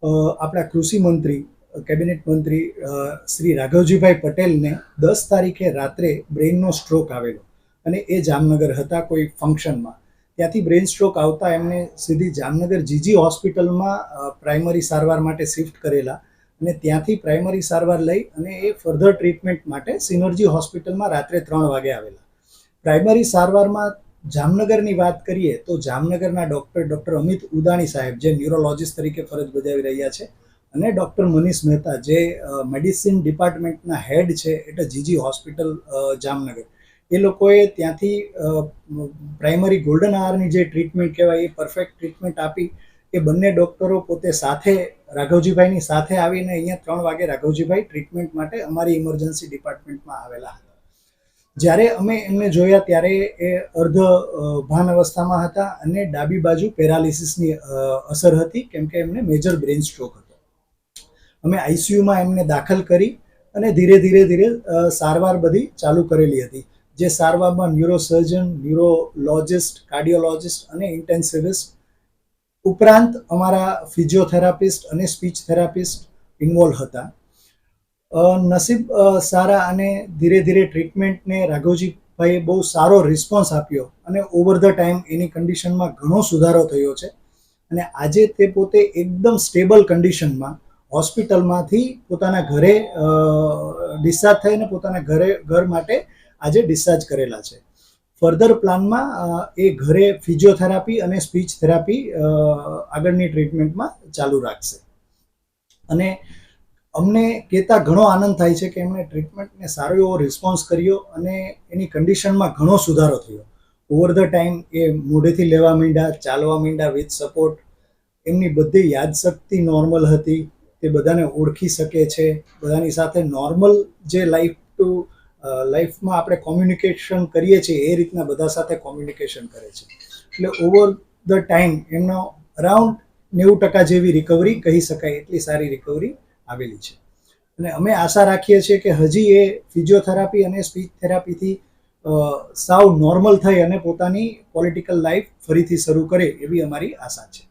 આપણા કૃષિ મંત્રી કેબિનેટ મંત્રી શ્રી રાઘવજીભાઈ પટેલને 10 તારીખે રાત્રે બ્રેઇનનો સ્ટ્રોક આવેલો અને એ જામનગર હતા કોઈ ફંક્શનમાં. ત્યાંથી બ્રેઇન સ્ટ્રોક આવતા એમને સીધી જામનગર જીજી હોસ્પિટલમાં પ્રાઇમરી સારવાર માટે શિફ્ટ કરેલા અને ત્યાંથી પ્રાઇમરી સારવાર લઈ અને એ ફર્ધર ટ્રીટમેન્ટ માટે સિનર્જી હોસ્પિટલમાં રાત્રે 3 વાગે આવેલા. પ્રાઇમરી સારવારમાં જામનગરની વાત કરીએ તો જામનગરના ડૉક્ટર અમિત ઉદાણી સાહેબ જે ન્યુરોલોજિસ્ટ તરીકે ફરજ બજાવી રહ્યા છે અને ડૉક્ટર મનીષ મહેતા જે મેડિસિન ડિપાર્ટમેન્ટના હેડ છે એટલે જીજી હોસ્પિટલ જામનગર, એ લોકોએ ત્યાંથી પ્રાઇમરી ગોલ્ડન આવરની જે ટ્રીટમેન્ટ કહેવાય એ પરફેક્ટ ટ્રીટમેન્ટ આપી. એ બંને ડૉક્ટરો પોતે સાથે રાઘવજીભાઈની સાથે આવીને અહીંયા 3 વાગે રાઘવજીભાઈ ટ્રીટમેન્ટ માટે અમારી ઇમરજન્સી ડિપાર્ટમેન્ટમાં આવેલા હતા. જ્યારે અમે એમને જોયા ત્યારે એ અર્ધ ભાન અવસ્થામાં હતા અને ડાબી બાજુ પેરાલિસિસની અસર હતી કેમ કે એમને મેજર બ્રેઇન સ્ટ્રોક હતો. અમે આઈસીયુમાં એમને દાખલ કરી અને ધીરે ધીરે સારવાર બધી ચાલુ કરેલી હતી. જે સારવારમાં ન્યુરોસર્જન, ન્યુરોલોજિસ્ટ, કાર્ડિયોલોજિસ્ટ અને ઇન્ટેન્સિવિસ્ટ ઉપરાંત અમારા ફિઝિયોથેરાપિસ્ટ અને સ્પીચ થેરાપિસ્ટ ઇન્વોલ્વ હતા. નસીબ સારા અને ધીરે ટ્રીટમેન્ટને રાઘવજીભાઈએ બહુ સારો રિસ્પોન્સ આપ્યો અને ઓવર ધ ટાઈમ એની કન્ડિશનમાં ઘણો સુધારો થયો છે અને આજે તે પોતે એકદમ સ્ટેબલ કન્ડિશનમાં હોસ્પિટલમાંથી પોતાના ઘરે ડિસ્ચાર્જ થઈને પોતાના ઘર માટે આજે ડિસ્ચાર્જ કરેલા છે. ફર્ધર પ્લાનમાં એ ઘરે ફિઝિયોથેરાપી અને સ્પીચ થેરાપી આગળની ટ્રીટમેન્ટમાં ચાલુ રાખશે. અને અમને કહેતા ઘણો આનંદ થાય છે કે એમણે ટ્રીટમેન્ટને સારો એવો રિસ્પોન્સ કર્યો અને એની કન્ડિશનમાં ઘણો સુધારો થયો. ઓવર ધ ટાઈમ એ મોઢેથી લેવા માંડ્યા, ચાલવા માંડ્યા વિથ સપોર્ટ. એમની બધી યાદશક્તિ નોર્મલ હતી, તે બધાને ઓળખી શકે છે, બધાની સાથે નોર્મલ જે લાઈફમાં આપણે કોમ્યુનિકેશન કરીએ છીએ એ રીતના બધા સાથે કોમ્યુનિકેશન કરે છે. એટલે ઓવર ધ ટાઈમ એમનો અરાઉન્ડ 90% જેવી રિકવરી કહી શકાય, એટલી સારી રિકવરી આવેલી છે. અને અમે આશા રાખીએ છીએ કે હજી એ ફિઝિયોથેરાપી અને સ્પીચ થેરાપીથી સાવ નોર્મલ થઈ અને પોતાની પોલિટિકલ લાઈફ ફરીથી શરૂ કરે એવી અમારી આશા છે.